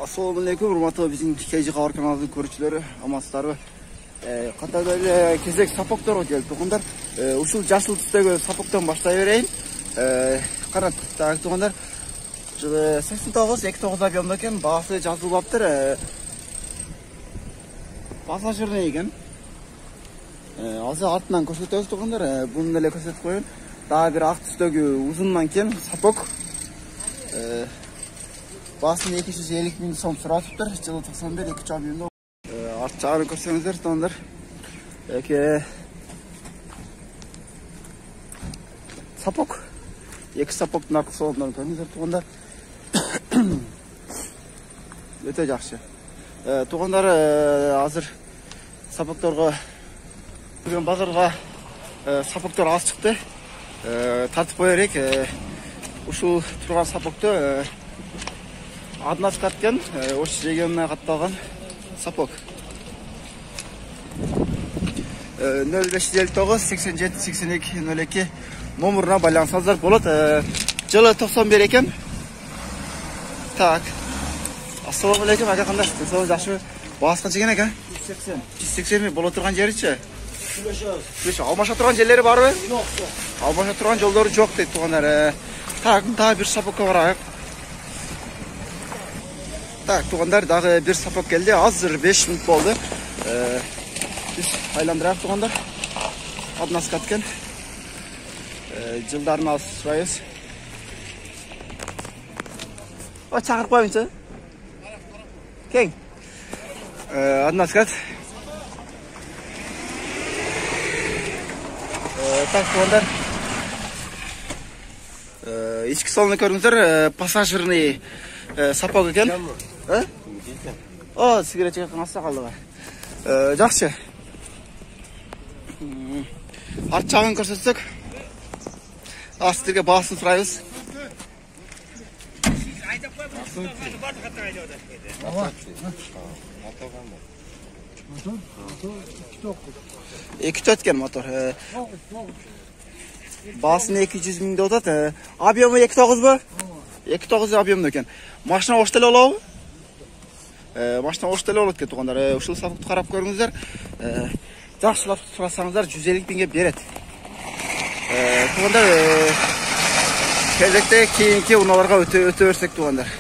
Assalamualaikum, урматтуу биздин KG кабар каналынын көрүүчүлөрү, амансыздарбы? Катарда эле кезек сапокторго келип тургандар. Ушул жашыл түстөгү сапоктон баштай берейин. Карап, тургандар, 89-29 объемда экен, баасы жазылбаптыр. Пассажирный экен. Азыр артынан көрсөтөбүз тургандар. Буну эле көрсөтүп коеюн. Дагы бир ак түстөгү узундан кен сапок. Basın 250.000 сом сұратыптыр, жылы 91 2 объемда. Арт жағын көрсеңіздер, тұғандар. Сапок. Екі сапоктың арқы солымдарын көріңіздер, тұғандар. Өте жақшы. Тұғандар, азыр сапокторға, базарға сапоктор аз шықты. Тартып қойырек. Ушул тұрған сапокты Аднас каткен, ош регионына катталган сапок. 0559 87 82 02 номерuna байлансаңыздар болот. Жылы 91 экен. Так. Ассаламу алейкум, ака кандай? Сау жакшыбы? Баасы канча экен ака? 180. 180 боло турган жеричи? Алмаша турган жерлери барбы? Жок. Алмаша турган жолдору жок дейт тугандар. Так, дагы бир сапокко барайык. Так, туғандар, дағы bir сапок келді, азыр 5 минут болды. Біз айландырайық туғандар. Аднас каткен. Жылдарын алып сұрайыз. О, чақырып қойыңызшы. Кең. Аднас кат. Так, туғандар. Ички солыны көріңіздер, пассажирный сапок екен. О, сигарет чеккен аса қалдыға. Жақсы. Арт жағын көрсетсек. Сіздерге басын сұрайыз. Екі төткен мотор. Басын 200 миңде отады. Объемы 2.9 бі? 2.9 объемды екен. Машина оштелі олауы? Машина оштелі олады ке туғандар. Ушыл сапоқты қарап көріңіздер. Жақшылап сұрасаңыздар 150 миңге береді. Туғандар, келдекте кейінке ұналарға өте өрсек туғандар.